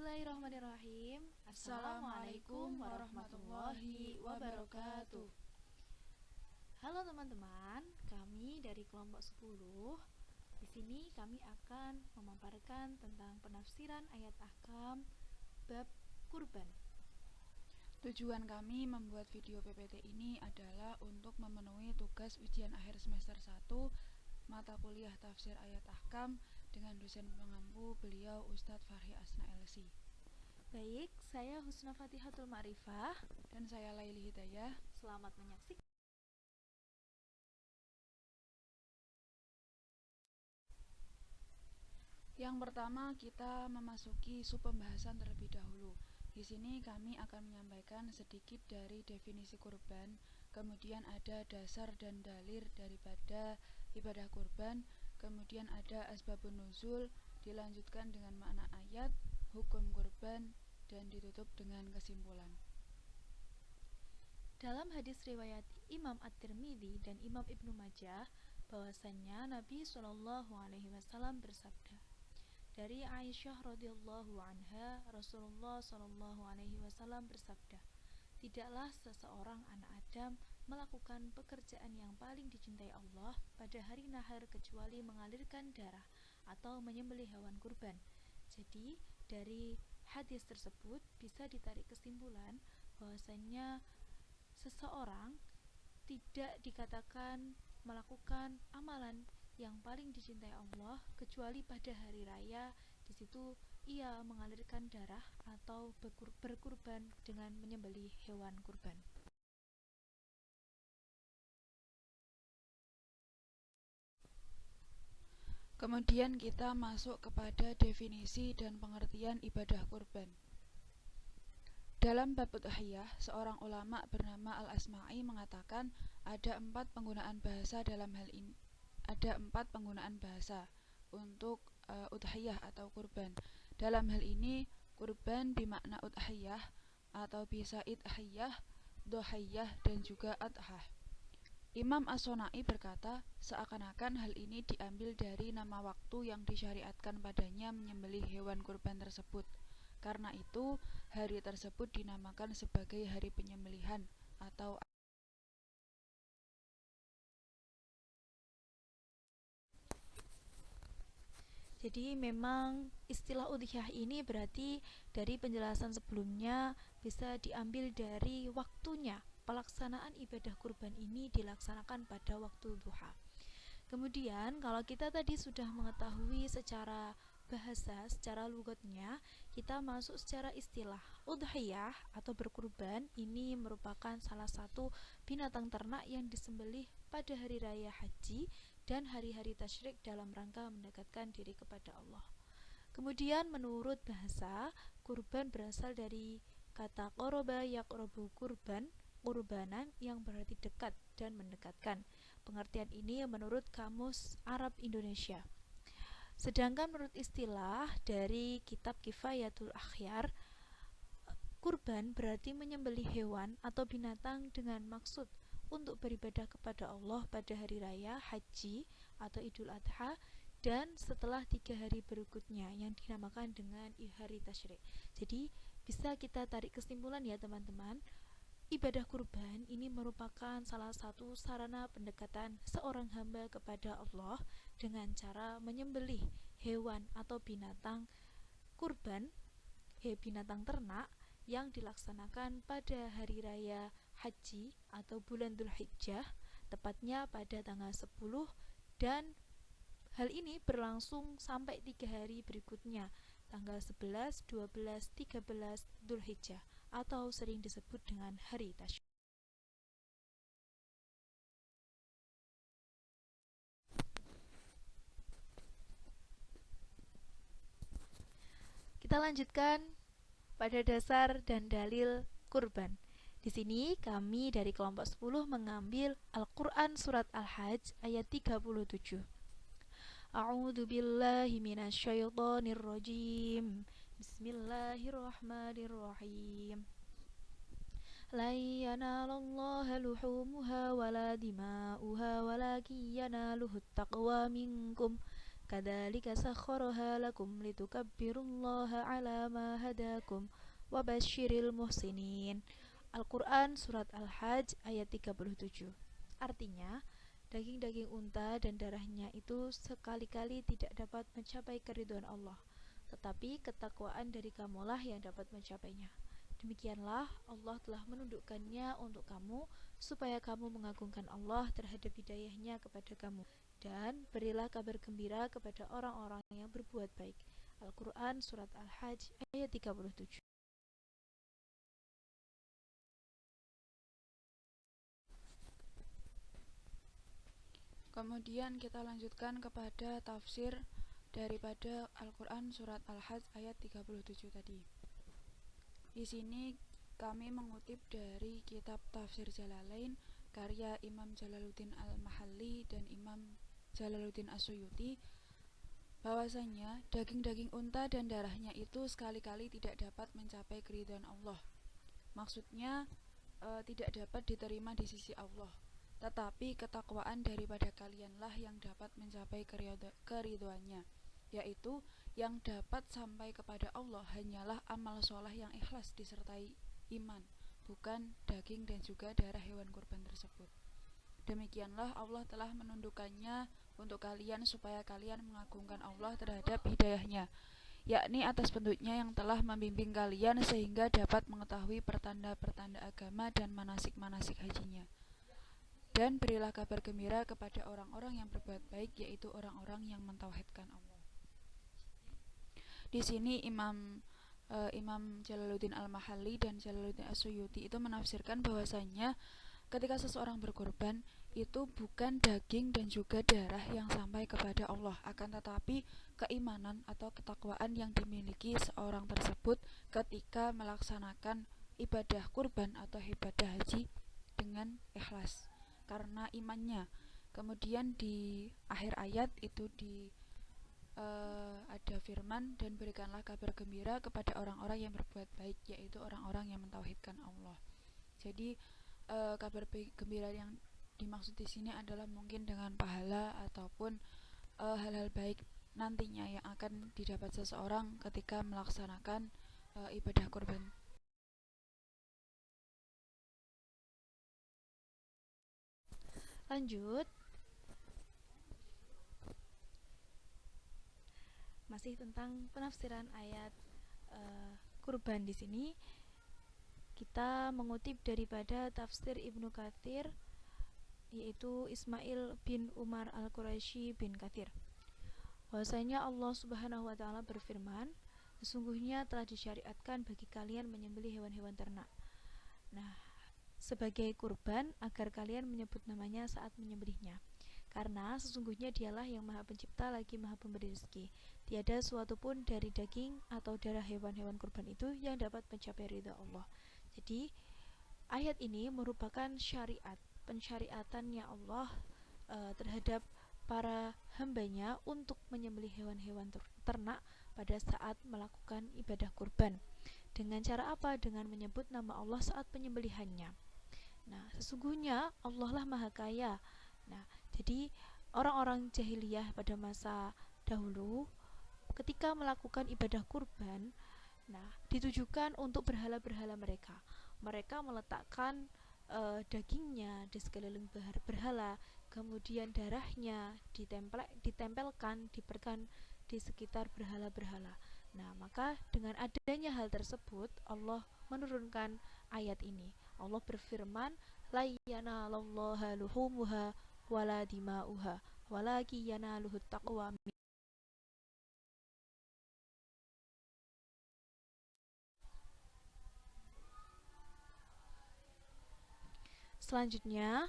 Bismillahirrahmanirrahim. Assalamualaikum warahmatullahi wabarakatuh. Halo teman-teman, kami dari kelompok 10. Di sini kami akan memaparkan tentang penafsiran ayat ahkam bab kurban. Tujuan kami membuat video PPT ini adalah untuk memenuhi tugas ujian akhir semester 1 mata kuliah tafsir ayat ahkam dengan dosen pengampu beliau Ustadz Farhi Asna LC. Baik, saya Husna Fatihatul Ma'rifah dan saya Laili Hidayah. Selamat menyaksikan. Yang pertama, kita memasuki sub pembahasan terlebih dahulu. Di sini kami akan menyampaikan sedikit dari definisi kurban, kemudian ada dasar dan dalil daripada ibadah kurban, kemudian ada asbabun nuzul, dilanjutkan dengan makna ayat, hukum kurban, dan ditutup dengan kesimpulan. Dalam hadis riwayat Imam At-Tirmidzi dan Imam Ibnu Majah, bahwasannya Nabi SAW bersabda, dari Aisyah radhiyallahu anha, Rasulullah SAW bersabda, tidaklah seseorang anak Adam melakukan pekerjaan yang paling dicintai Allah pada hari nahar kecuali mengalirkan darah atau menyembelih hewan kurban. Jadi dari hadis tersebut bisa ditarik kesimpulan bahwasannya seseorang tidak dikatakan melakukan amalan yang paling dicintai Allah kecuali pada hari raya. Di situ ia mengalirkan darah atau berkurban dengan menyembelih hewan kurban. Kemudian kita masuk kepada definisi dan pengertian ibadah kurban. Dalam bab udhiyah, seorang ulama bernama Al-Asma'i mengatakan ada 4 penggunaan bahasa dalam hal ini. Ada 4 penggunaan bahasa untuk udhiyah atau kurban. Dalam hal ini, kurban bermakna udhiyah atau bisa idhiyah, dohiyah, dan juga adhah. Imam As-Sonai berkata, seakan-akan hal ini diambil dari nama waktu yang disyariatkan padanya menyembelih hewan kurban tersebut. Karena itu, hari tersebut dinamakan sebagai hari penyembelihan atau Jadi memang istilah udhiyah ini berarti dari penjelasan sebelumnya bisa diambil dari waktunya. Pelaksanaan ibadah kurban ini dilaksanakan pada waktu duha. Kemudian kalau kita tadi sudah mengetahui secara bahasa, secara lugatnya, kita masuk secara istilah. Udhiyah atau berkurban ini merupakan salah satu binatang ternak yang disembelih pada hari raya haji dan hari-hari tasyrik dalam rangka mendekatkan diri kepada Allah. Kemudian menurut bahasa, kurban berasal dari kata qoroba yaqrobu kurban, kurbanan yang berarti dekat dan mendekatkan. Pengertian ini menurut Kamus Arab Indonesia. Sedangkan menurut istilah dari kitab Kifayatul Akhyar, kurban berarti menyembelih hewan atau binatang dengan maksud untuk beribadah kepada Allah pada hari raya haji atau Idul Adha dan setelah 3 hari berikutnya yang dinamakan dengan hari tasyrik. Jadi bisa kita tarik kesimpulan ya teman-teman, ibadah kurban ini merupakan salah satu sarana pendekatan seorang hamba kepada Allah dengan cara menyembelih hewan atau binatang kurban, binatang ternak yang dilaksanakan pada hari raya haji atau bulan Dzulhijjah, tepatnya pada tanggal 10, dan hal ini berlangsung sampai 3 hari berikutnya, tanggal 11, 12, 13 Dzulhijjah atau sering disebut dengan hari tasyrik. Kita lanjutkan pada dasar dan dalil kurban. Di sini kami dari kelompok 10 mengambil Al-Quran surat Al-Hajj ayat 37. A'udzu billahi minasyaitonir rajim. Bismillahirrahmanirrahim. La yanalallaha luhumuha wala dima'uha walakin yanaluhut taqwa minkum. kadzalika sakhkharaha lakum litukabbirullaha ala ma hadakum wa basyiril muhsinin. Al-Quran Surat Al-Hajj ayat 37. Artinya, daging-daging unta dan darahnya itu sekali-kali tidak dapat mencapai keridhaan Allah, tetapi ketakwaan dari kamulah yang dapat mencapainya. Demikianlah Allah telah menundukkannya untuk kamu, supaya kamu mengagungkan Allah terhadap hidayahnya kepada kamu. Dan berilah kabar gembira kepada orang-orang yang berbuat baik. Al-Quran Surat Al-Hajj ayat 37. Kemudian kita lanjutkan kepada tafsir daripada Al-Quran Surat Al-Hajj ayat 37 tadi. Di sini kami mengutip dari kitab Tafsir Jalalain karya Imam Jalaluddin Al-Mahalli dan Imam Jalaluddin As-Suyuti, bahwasanya daging-daging unta dan darahnya itu sekali-kali tidak dapat mencapai keridhaan Allah. Maksudnya tidak dapat diterima di sisi Allah, tetapi ketakwaan daripada kalianlah yang dapat mencapai keridhaannya, yaitu yang dapat sampai kepada Allah hanyalah amal soleh yang ikhlas disertai iman, bukan daging dan juga darah hewan kurban tersebut. Demikianlah Allah telah menundukkannya untuk kalian supaya kalian mengagungkan Allah terhadap hidayahnya, yakni atas petunjuknya yang telah membimbing kalian sehingga dapat mengetahui pertanda-pertanda agama dan manasik-manasik hajinya. Dan berilah kabar gembira kepada orang-orang yang berbuat baik, yaitu orang-orang yang mentauhidkan Allah. Di sini Imam Jalaluddin Al-Mahalli dan Jalaluddin As-Suyuti itu menafsirkan bahwasanya ketika seseorang berkorban itu bukan daging dan juga darah yang sampai kepada Allah, akan tetapi keimanan atau ketakwaan yang dimiliki seorang tersebut ketika melaksanakan ibadah kurban atau ibadah haji dengan ikhlas karena imannya. Kemudian di akhir ayat itu ada firman, dan berikanlah kabar gembira kepada orang-orang yang berbuat baik, yaitu orang-orang yang mentauhidkan Allah. Jadi kabar gembira yang dimaksud di sini adalah mungkin dengan pahala ataupun hal-hal baik nantinya yang akan didapat seseorang ketika melaksanakan ibadah kurban. Lanjut, masih tentang penafsiran ayat kurban. Di sini kita mengutip daripada tafsir Ibnu Katsir, yaitu Ismail bin Umar Al-Quraisy bin Katsir, bahwasanya Allah Subhanahu wa taala berfirman, sesungguhnya telah disyariatkan bagi kalian menyembelih hewan-hewan ternak, sebagai kurban agar kalian menyebut namanya saat menyembelihnya. Karena sesungguhnya dialah yang maha pencipta lagi maha pemberi rezeki. Tiada suatu pun dari daging atau darah hewan-hewan kurban itu yang dapat mencapai ridha Allah. Jadi ayat ini merupakan syariat, pensyariatannya Allah terhadap para hambanya untuk menyembelih hewan-hewan ternak pada saat melakukan ibadah kurban. Dengan cara apa? Dengan menyebut nama Allah saat penyembelihannya. Sesungguhnya Allah lah maha kaya. Jadi orang-orang jahiliyah pada masa dahulu ketika melakukan ibadah kurban, ditujukan untuk berhala-berhala mereka. Mereka meletakkan dagingnya di sekeliling berhala, kemudian darahnya ditempelkan di sekitar berhala-berhala. Maka dengan adanya hal tersebut Allah menurunkan ayat ini. Allah berfirman, la yanalallaha luhumuha wala dima'uha walaki yanaluhut taqwa. Selanjutnya,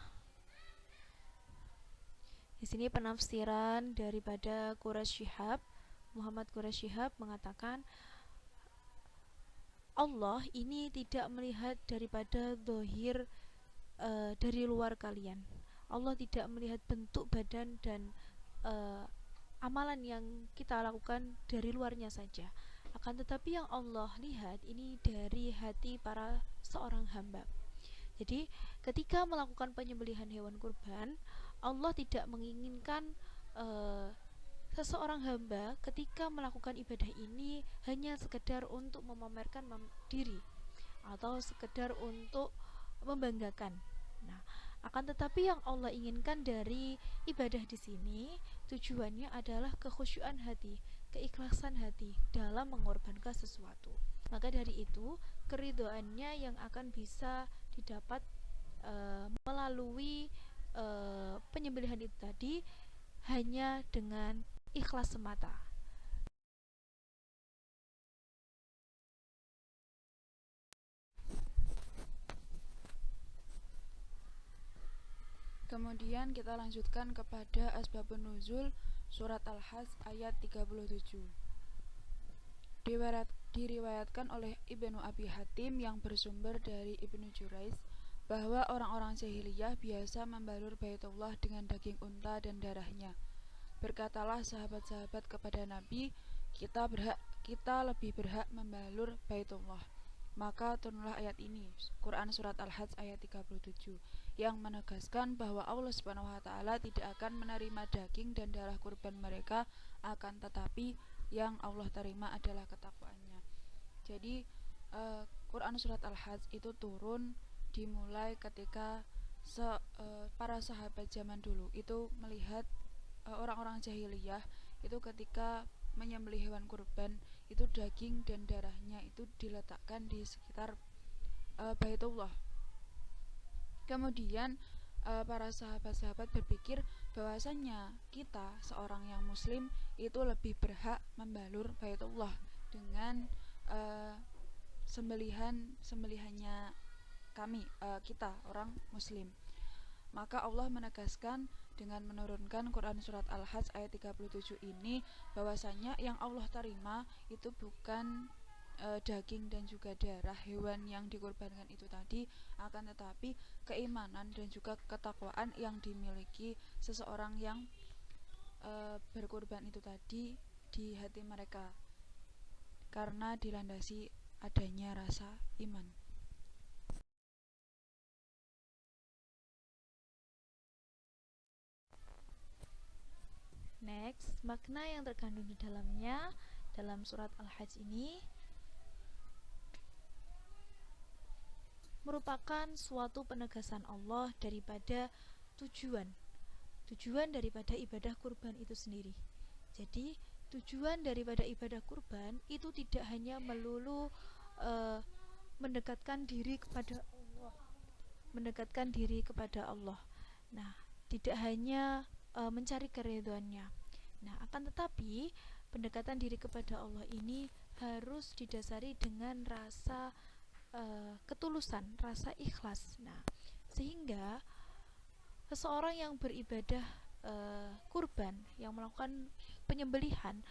di sini penafsiran daripada Quraisy Shihab, Muhammad Quraisy Shihab mengatakan, Allah ini tidak melihat daripada zahir dari luar kalian. Allah tidak melihat bentuk badan dan amalan yang kita lakukan dari luarnya saja. Akan tetapi yang Allah lihat ini dari hati para seorang hamba. Jadi ketika melakukan penyembelihan hewan kurban, Allah tidak menginginkan seseorang hamba ketika melakukan ibadah ini hanya sekedar untuk memamerkan diri atau sekedar untuk membanggakan. Nah, akan tetapi yang Allah inginkan dari ibadah di sini tujuannya adalah kekhusyuan hati, keikhlasan hati dalam mengorbankan sesuatu. Maka dari itu, keridhoannya yang akan bisa didapat melalui penyembelihan itu tadi hanya dengan ikhlas semata. Kemudian kita lanjutkan kepada asbabun nuzul surat Al-Hajj ayat 37. Diriwayatkan oleh Ibnu Abi Hatim yang bersumber dari Ibnu Juraiz bahwa orang-orang jahiliyah biasa membalur Baitullah dengan daging unta dan darahnya. Berkatalah sahabat-sahabat kepada Nabi, kita lebih berhak membalur Baitullah. Maka turunlah ayat ini, Quran surat Al-Hajj ayat 37, yang menegaskan bahwa Allah Subhanahu wa taala tidak akan menerima daging dan darah kurban mereka, akan tetapi yang Allah terima adalah ketakwaannya. Jadi Quran surat Al-Hajj itu turun dimulai ketika para sahabat zaman dulu itu melihat orang-orang jahiliyah itu ketika menyembelih hewan kurban itu daging dan darahnya itu diletakkan di sekitar Baitullah. Kemudian para sahabat-sahabat berpikir bahwasannya kita seorang yang muslim itu lebih berhak membalur Baitullah dengan sembelihannya kami, kita orang muslim. Maka Allah menegaskan dengan menurunkan Quran surat Al-Hajj ayat 37 ini bahwasanya yang Allah terima itu bukan daging dan juga darah hewan yang dikorbankan itu tadi, akan tetapi keimanan dan juga ketakwaan yang dimiliki seseorang yang berkorban itu tadi di hati mereka karena dilandasi adanya rasa iman. Next, makna yang terkandung di dalamnya dalam surat Al-Hajj ini merupakan suatu penegasan Allah daripada tujuan daripada ibadah kurban itu sendiri. Jadi, tujuan daripada ibadah kurban itu tidak hanya melulu mendekatkan diri kepada Allah. Nah, tidak hanya mencari keridhoannya. Nah, akan tetapi pendekatan diri kepada Allah ini harus didasari dengan rasa ketulusan, rasa ikhlas. Nah, sehingga seseorang yang beribadah kurban, yang melakukan penyembelihan,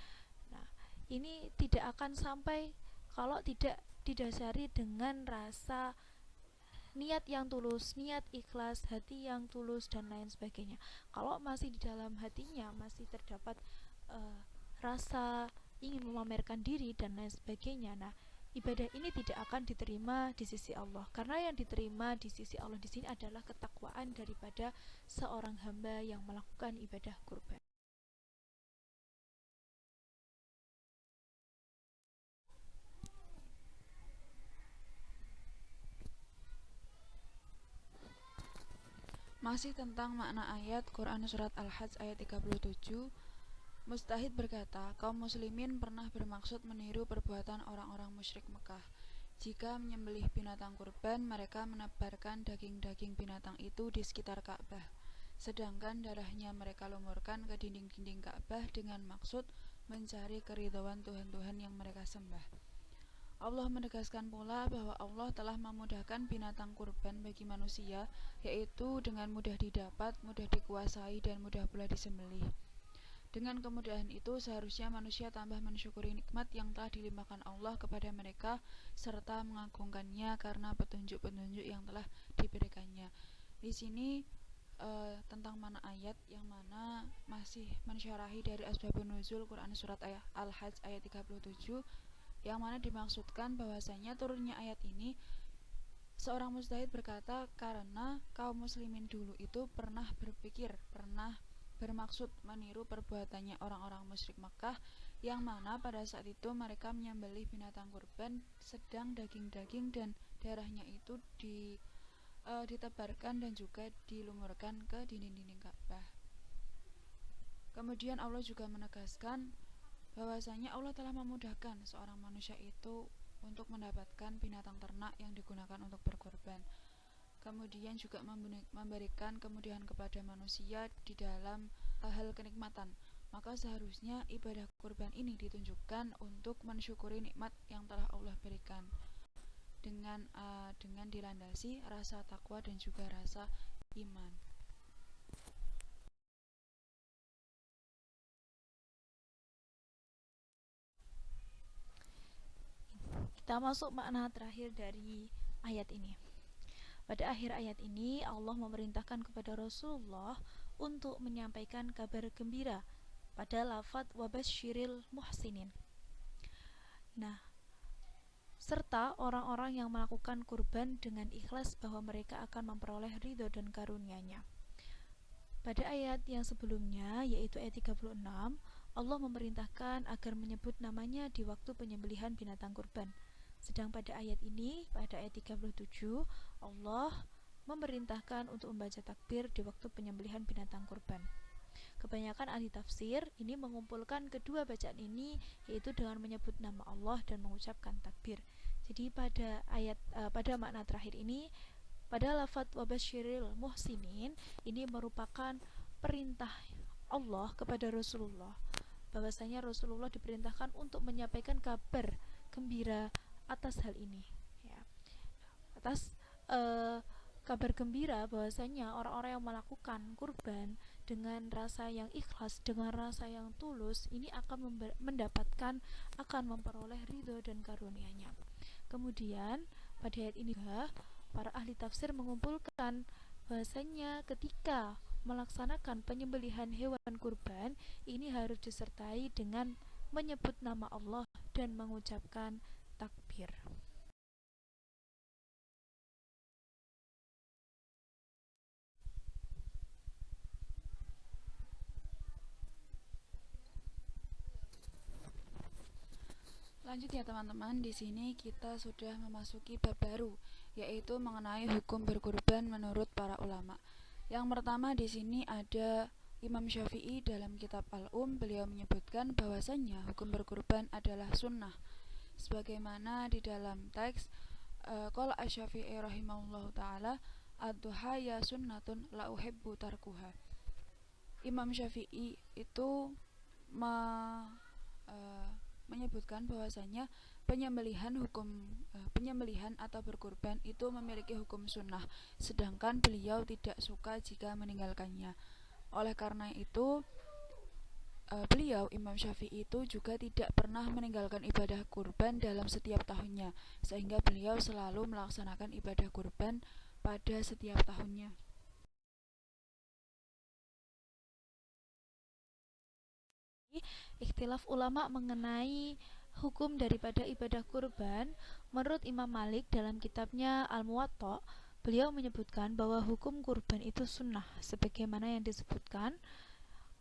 nah, ini tidak akan sampai kalau tidak didasari dengan rasa niat yang tulus, niat ikhlas, hati yang tulus dan lain sebagainya. Kalau masih di dalam hatinya masih terdapat rasa ingin memamerkan diri dan lain sebagainya, nah ibadah ini tidak akan diterima di sisi Allah. Karena yang diterima di sisi Allah di sini adalah ketakwaan daripada seorang hamba yang melakukan ibadah kurban. Masih tentang makna ayat Quran surat Al-Hajj ayat 37, Mustahid berkata, kaum muslimin pernah bermaksud meniru perbuatan orang-orang musyrik Mekah. Jika menyembelih binatang kurban, mereka menebarkan daging-daging binatang itu di sekitar Ka'bah, sedangkan darahnya mereka lumurkan ke dinding-dinding Ka'bah dengan maksud mencari keridhaan Tuhan-Tuhan yang mereka sembah. Allah menegaskan pula bahwa Allah telah memudahkan binatang kurban bagi manusia, yaitu dengan mudah didapat, mudah dikuasai, dan mudah pula disembelih. Dengan kemudahan itu, seharusnya manusia tambah mensyukuri nikmat yang telah dilimpahkan Allah kepada mereka, serta mengagungkannya karena petunjuk-petunjuk yang telah diberikannya. Di sini tentang mana ayat yang mana masih mensyarahi dari asbabun nuzul Quran surat Al-Hajj ayat 37, yang mana dimaksudkan bahwasanya turunnya ayat ini, seorang mujtahid berkata karena kaum muslimin dulu itu pernah berpikir, pernah bermaksud meniru perbuatannya orang-orang musyrik Makkah, yang mana pada saat itu mereka menyembelih binatang kurban sedang daging-daging dan darahnya itu ditebarkan dan juga dilumurkan ke dinding-dinding Ka'bah. Kemudian Allah juga menegaskan bahwasanya Allah telah memudahkan seorang manusia itu untuk mendapatkan binatang ternak yang digunakan untuk berkorban. Kemudian juga memberikan kemudahan kepada manusia di dalam hal kenikmatan. Maka seharusnya ibadah kurban ini ditunjukkan untuk mensyukuri nikmat yang telah Allah berikan dengan dilandasi rasa takwa dan juga rasa iman. Kita masuk makna terakhir dari ayat ini. Pada akhir ayat ini Allah memerintahkan kepada Rasulullah untuk menyampaikan kabar gembira pada lafadz wabasyiril muhsinin. Nah, serta orang-orang yang melakukan kurban dengan ikhlas bahwa mereka akan memperoleh ridho dan karunia-Nya. Pada ayat yang sebelumnya, yaitu ayat 36, Allah memerintahkan agar menyebut namanya di waktu penyembelihan binatang kurban. Sedang pada ayat ini, pada ayat 37, Allah memerintahkan untuk membaca takbir di waktu penyembelihan binatang kurban. Kebanyakan ahli tafsir ini mengumpulkan kedua bacaan ini, yaitu dengan menyebut nama Allah dan mengucapkan takbir. Jadi pada makna terakhir ini, pada lafadz wabasyiril muhsinin, ini merupakan perintah Allah kepada Rasulullah, bahwasanya Rasulullah diperintahkan untuk menyampaikan kabar gembira atas hal ini, ya. Atas kabar gembira bahwasanya orang-orang yang melakukan kurban dengan rasa yang ikhlas, dengan rasa yang tulus, ini akan akan memperoleh ridho dan karunia-Nya. Kemudian pada ayat ini juga para ahli tafsir mengumpulkan bahwasanya ketika melaksanakan penyembelihan hewan kurban ini harus disertai dengan menyebut nama Allah dan mengucapkan takbir. Lanjut ya teman-teman, di sini kita sudah memasuki bab baru, yaitu mengenai hukum berkurban menurut para ulama. Yang pertama di sini ada Imam Syafi'i dalam kitab Beliau menyebutkan bahwasannya hukum berkurban adalah sunnah, sebagaimana di dalam teks qala Asy-Syafi'i rahimahullahu taala ad-duha ya sunnatun la uhibbu tarkuha. Imam Syafi'i itu menyebutkan bahwasanya penyembelihan atau berkurban itu memiliki hukum sunnah, sedangkan beliau tidak suka jika meninggalkannya. Oleh karena itu beliau Imam Syafi'i itu juga tidak pernah meninggalkan ibadah kurban dalam setiap tahunnya, sehingga beliau selalu melaksanakan ibadah kurban pada setiap tahunnya. Ikhtilaf ulama mengenai hukum daripada ibadah kurban. Menurut Imam Malik dalam kitabnya Al-Muwatta, beliau menyebutkan bahwa hukum kurban itu sunnah, sebagaimana yang disebutkan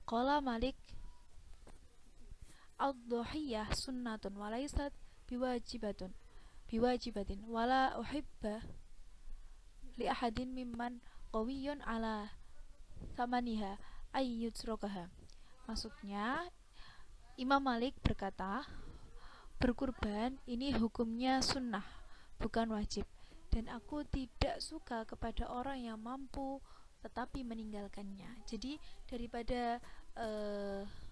qala Malik ad-dhuhiyah sunnatun walaysat biwajibatin wala uhibba li ahadin mimman qawiyun ala thamaniha ayyutsrokaha. Maksudnya, Imam Malik berkata, berkurban ini hukumnya sunnah, bukan wajib, dan aku tidak suka kepada orang yang mampu tetapi meninggalkannya. Jadi daripada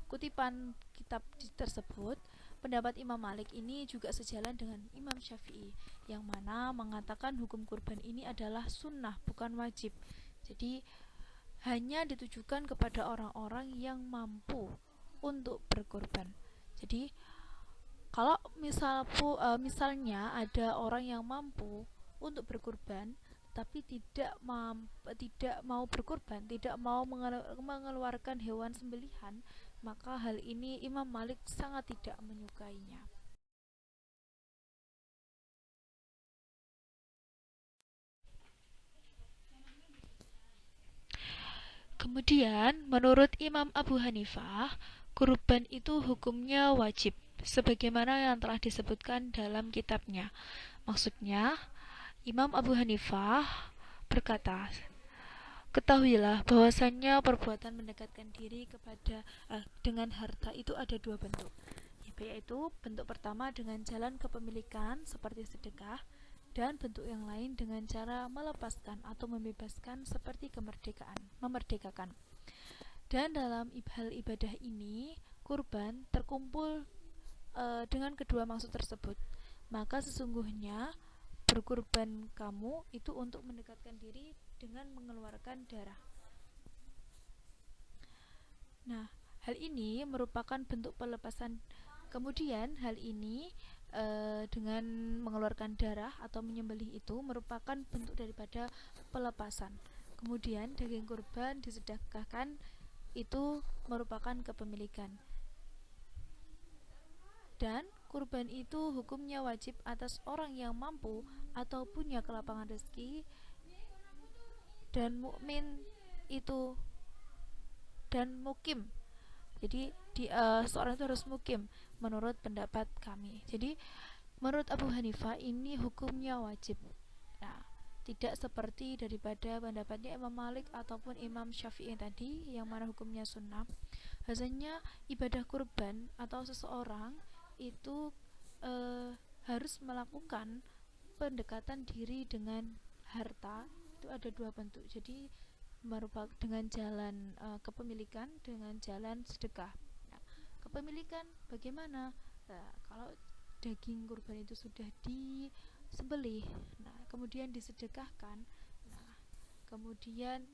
kutipan kitab tersebut, pendapat Imam Malik ini juga sejalan dengan Imam Syafi'i, yang mana mengatakan hukum kurban ini adalah sunnah, bukan wajib. Jadi hanya ditujukan kepada orang-orang yang mampu untuk berkorban. Jadi kalau misalnya ada orang yang mampu untuk berkorban tapi tidak mau berkorban, tidak mau mengeluarkan hewan sembelihan, maka hal ini Imam Malik sangat tidak menyukainya. Kemudian, menurut Imam Abu Hanifah, kurban itu hukumnya wajib, sebagaimana yang telah disebutkan dalam kitabnya. Maksudnya, Imam Abu Hanifah berkata, ketahuilah bahwasannya perbuatan mendekatkan diri kepada dengan harta itu ada dua bentuk, yaitu bentuk pertama dengan jalan kepemilikan seperti sedekah, dan bentuk yang lain dengan cara melepaskan atau membebaskan seperti kemerdekaan, memerdekakan. Dan dalam hal ibadah ini, kurban terkumpul dengan kedua maksud tersebut. Maka sesungguhnya berkurban kamu itu untuk mendekatkan diri dengan mengeluarkan darah. Nah, hal ini merupakan bentuk pelepasan. Kemudian hal ini dengan mengeluarkan darah atau menyembelih itu merupakan bentuk daripada pelepasan. Kemudian daging kurban disedekahkan itu merupakan kepemilikan. Dan kurban itu hukumnya wajib atas orang yang mampu atau punya kelapangan rezeki, dan mukmin itu dan mukim. Jadi seorang itu harus mukim menurut pendapat kami. Jadi menurut Abu Hanifah ini hukumnya wajib. Nah, tidak seperti daripada pendapatnya Imam Malik ataupun Imam Syafi'i tadi yang mana hukumnya sunnah. Bahasanya ibadah kurban atau seseorang itu harus melakukan pendekatan diri dengan harta itu ada dua bentuk. Jadi merupakan dengan jalan kepemilikan dengan jalan sedekah. Nah, kepemilikan bagaimana? Nah, kalau daging kurban itu sudah disembelih, nah kemudian disedekahkan, nah kemudian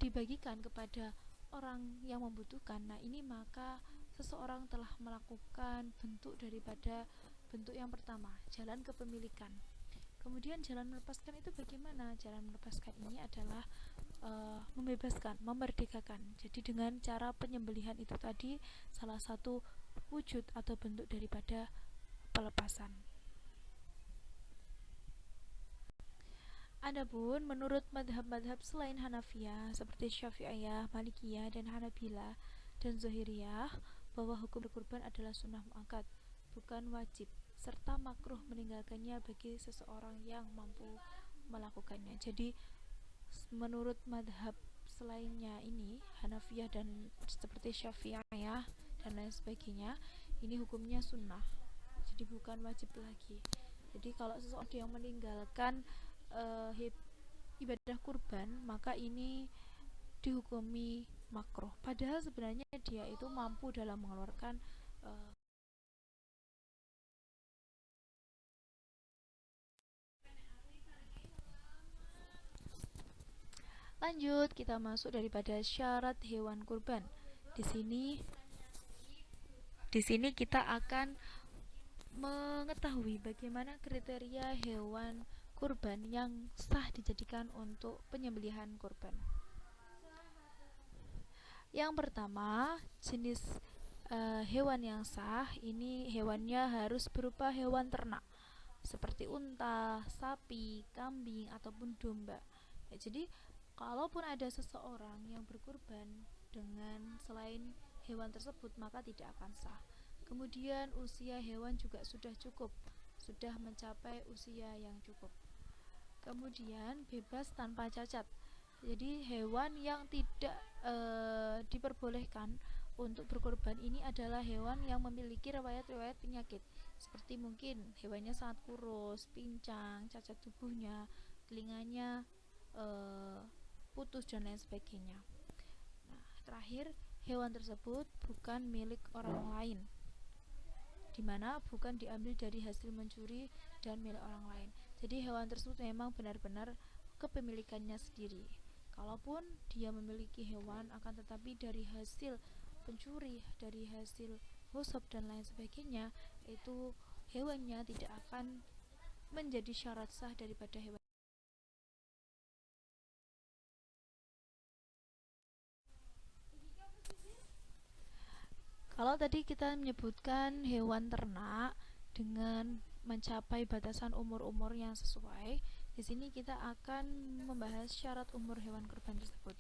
dibagikan kepada orang yang membutuhkan. Nah, ini maka seseorang telah melakukan bentuk daripada bentuk yang pertama, jalan kepemilikan. Kemudian jalan melepaskan itu bagaimana? Jalan melepaskan ini adalah membebaskan, memerdekakan. Jadi dengan cara penyembelihan itu tadi salah satu wujud atau bentuk daripada pelepasan. Adapun menurut madhab-madhab selain Hanafiyah seperti Syafi'iyah, Malikiyah, dan Hanabilah dan Zahiriyah, bahwa hukum berkurban adalah sunnah muakkad, bukan wajib, serta makruh meninggalkannya bagi seseorang yang mampu melakukannya. Jadi menurut madhab selainnya ini, Hanafiyah dan seperti Syafi'iyah dan lain sebagainya, ini hukumnya sunnah, jadi bukan wajib lagi. Jadi kalau seseorang yang meninggalkan ibadah kurban, maka ini dihukumi makruh, padahal sebenarnya dia itu mampu dalam mengeluarkan Lanjut, kita masuk daripada syarat hewan kurban. Di sini kita akan mengetahui bagaimana kriteria hewan kurban yang sah dijadikan untuk penyembelihan kurban. Yang pertama, jenis hewan yang sah ini hewannya harus berupa hewan ternak seperti unta, sapi, kambing, ataupun domba. Ya, jadi kalaupun ada seseorang yang berkurban dengan selain hewan tersebut, maka tidak akan sah. Kemudian usia hewan juga sudah cukup, sudah mencapai usia yang cukup. Kemudian bebas tanpa cacat. Jadi hewan yang tidak diperbolehkan untuk berkorban ini adalah hewan yang memiliki riwayat-riwayat penyakit, seperti mungkin hewannya sangat kurus, pincang, cacat tubuhnya, telinganya putus dan lain sebagainya. Nah, terakhir, hewan tersebut bukan milik orang lain, dimana bukan diambil dari hasil mencuri dan milik orang lain. Jadi hewan tersebut memang benar-benar kepemilikannya sendiri. Kalaupun dia memiliki hewan, akan tetapi dari hasil pencuri, dari hasil husab dan lain sebagainya, itu hewannya tidak akan menjadi syarat sah daripada hewan. Kalau tadi kita menyebutkan hewan ternak dengan mencapai batasan umur-umur yang sesuai, Di sini kita akan membahas syarat umur hewan kurban tersebut.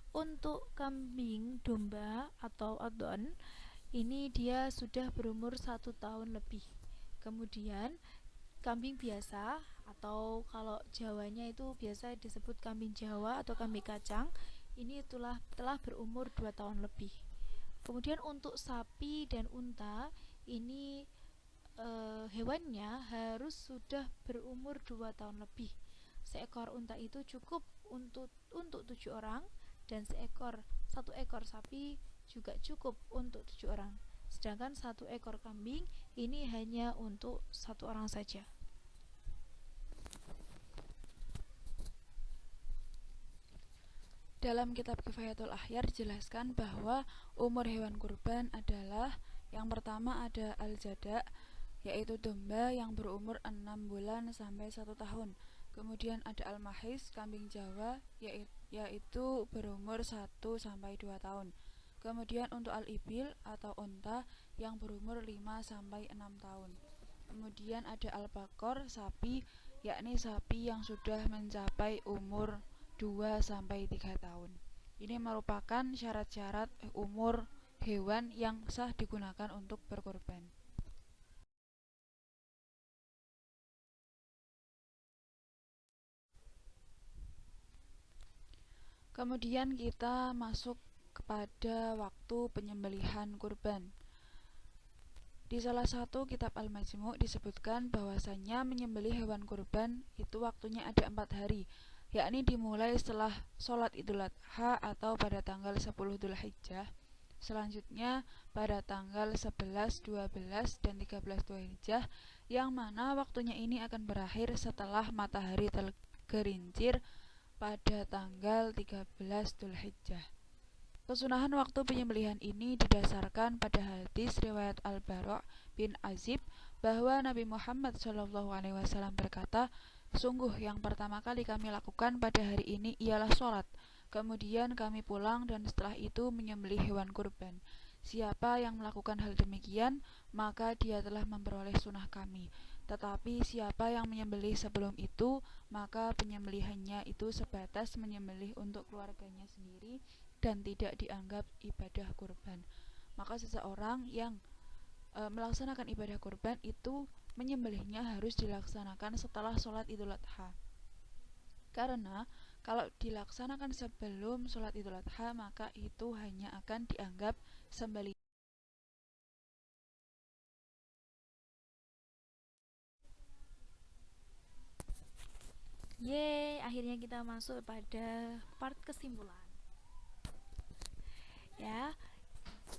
Untuk kambing domba atau adon, ini dia sudah berumur 1 tahun lebih. Kemudian kambing biasa atau kalau Jawanya itu biasa disebut kambing Jawa atau kambing kacang, ini telah berumur 2 tahun lebih. Kemudian untuk sapi dan unta, ini hewannya harus sudah berumur 2 tahun lebih. Seekor unta itu cukup untuk 7 orang, dan satu ekor sapi juga cukup untuk 7 orang. Sedangkan 1 ekor kambing ini hanya untuk 1 orang saja. Dalam kitab Kifayatul Ahyar dijelaskan bahwa umur hewan kurban adalah yang pertama ada al-jada, yaitu domba yang berumur 6 bulan sampai 1 tahun. Kemudian ada al-mahis, kambing Jawa, yaitu berumur 1 sampai 2 tahun. Kemudian untuk al-ibil atau unta yang berumur 5 sampai 6 tahun. Kemudian ada al-bakor, sapi, yakni sapi yang sudah mencapai umur 2 sampai 3 tahun. Ini merupakan syarat-syarat umur hewan yang sah digunakan untuk berkurban. Kemudian kita masuk kepada waktu penyembelihan kurban. Di salah satu kitab Al-Majmu' disebutkan bahwasanya menyembelih hewan kurban itu waktunya ada 4 hari, yakni dimulai setelah sholat Idul Adha atau pada tanggal 10 Dzulhijjah, selanjutnya pada tanggal 11, 12, dan 13 Dzulhijjah, yang mana waktunya ini akan berakhir setelah matahari tergelincir pada tanggal 13 Dzulhijjah. Kesunahan waktu penyembelihan ini didasarkan pada hadis riwayat Al-Bara' bin Azib bahwa Nabi Muhammad SAW berkata, "Sungguh yang pertama kali kami lakukan pada hari ini ialah sholat. Kemudian kami pulang dan setelah itu menyembelih hewan kurban. Siapa yang melakukan hal demikian, maka dia telah memperoleh sunnah kami. Tetapi siapa yang menyembelih sebelum itu, maka penyembelihannya itu sebatas menyembelih untuk keluarganya sendiri dan tidak dianggap ibadah kurban." Maka seseorang yang melaksanakan ibadah kurban itu menyembelihnya harus dilaksanakan setelah sholat Idul Adha. Karena kalau dilaksanakan sebelum sholat Idul Adha, maka itu hanya akan dianggap sembelih. Yeay, akhirnya kita masuk pada part kesimpulan. Ya,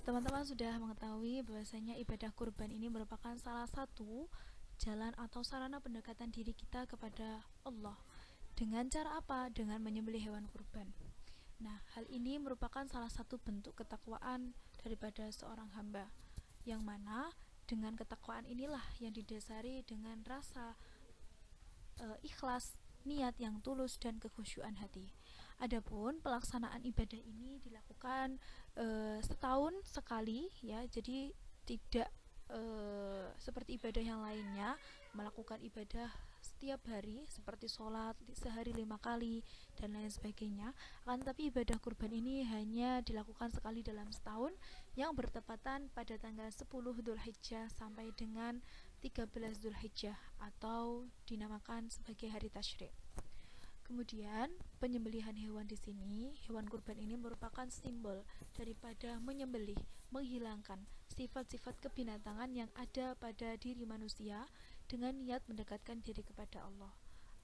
teman-teman sudah mengetahui bahwasanya ibadah kurban ini merupakan salah satu jalan atau sarana pendekatan diri kita kepada Allah. Dengan cara apa? Dengan menyembelih hewan kurban. Nah, hal ini merupakan salah satu bentuk ketakwaan daripada seorang hamba, yang mana dengan ketakwaan inilah yang didasari dengan rasa ikhlas, niat yang tulus, dan kekhusyuan hati. Adapun pelaksanaan ibadah ini dilakukan setahun sekali, ya, jadi tidak seperti ibadah yang lainnya melakukan ibadah setiap hari seperti sholat sehari 5 kali dan lain sebagainya. Akan tetapi ibadah kurban ini hanya dilakukan sekali dalam setahun, yang bertepatan pada tanggal 10 Dzulhijjah sampai dengan 13 Dzulhijjah atau dinamakan sebagai hari tasyrik. Kemudian penyembelihan hewan di sini, hewan kurban ini merupakan simbol daripada menyembelih, menghilangkan sifat-sifat kebinatangan yang ada pada diri manusia dengan niat mendekatkan diri kepada Allah.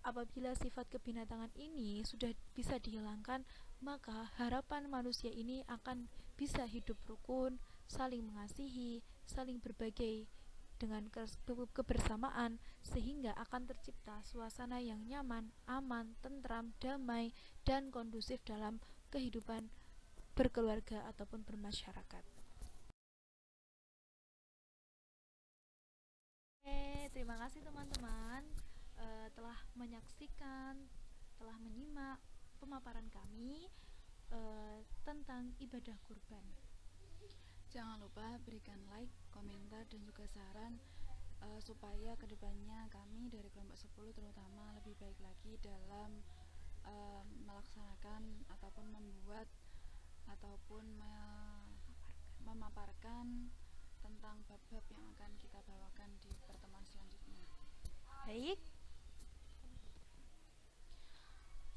Apabila sifat kebinatangan ini sudah bisa dihilangkan, maka harapan manusia ini akan bisa hidup rukun, saling mengasihi, saling berbagi dengan kebersamaan, sehingga akan tercipta suasana yang nyaman, aman, tentram, damai, dan kondusif dalam kehidupan berkeluarga ataupun bermasyarakat. Terima kasih teman-teman telah menyaksikan, telah menyimak pemaparan kami tentang ibadah kurban. Jangan lupa berikan like, komentar, dan juga saran supaya kedepannya kami dari kelompok 10 terutama lebih baik lagi dalam melaksanakan ataupun membuat ataupun memaparkan tentang bab-bab yang akan kita bawakan di pertemuan selanjutnya. Baik,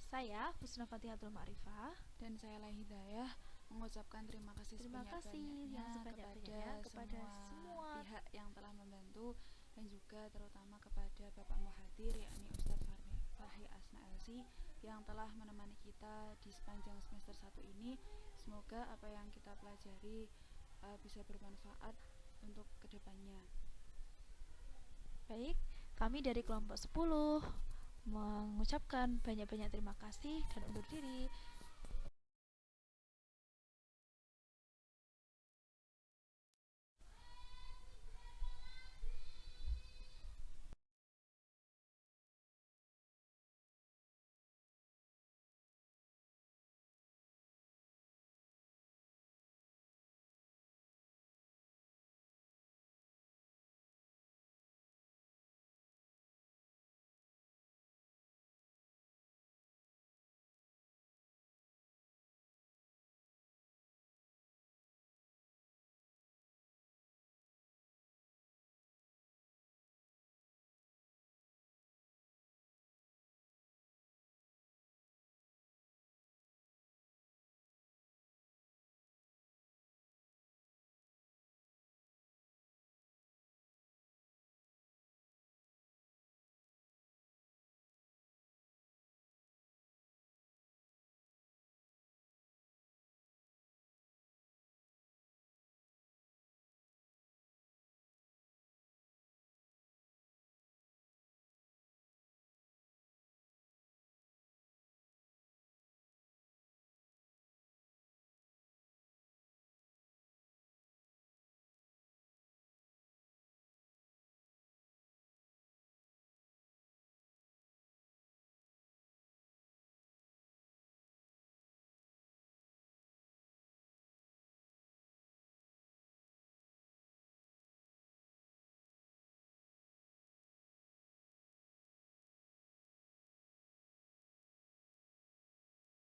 saya Husna Fatihatul Ma'rifah Dan saya Hidayah mengucapkan terima kasih sebanyak-banyaknya kepada semua pihak yang telah membantu, dan juga terutama kepada Bapak Muhadir yakni Ustadz Fahri Asna LC yang telah menemani kita di sepanjang semester 1 ini. Semoga apa yang kita pelajari bisa bermanfaat untuk kedepannya. Baik, kami dari kelompok 10 mengucapkan banyak-banyak terima kasih dan undur diri.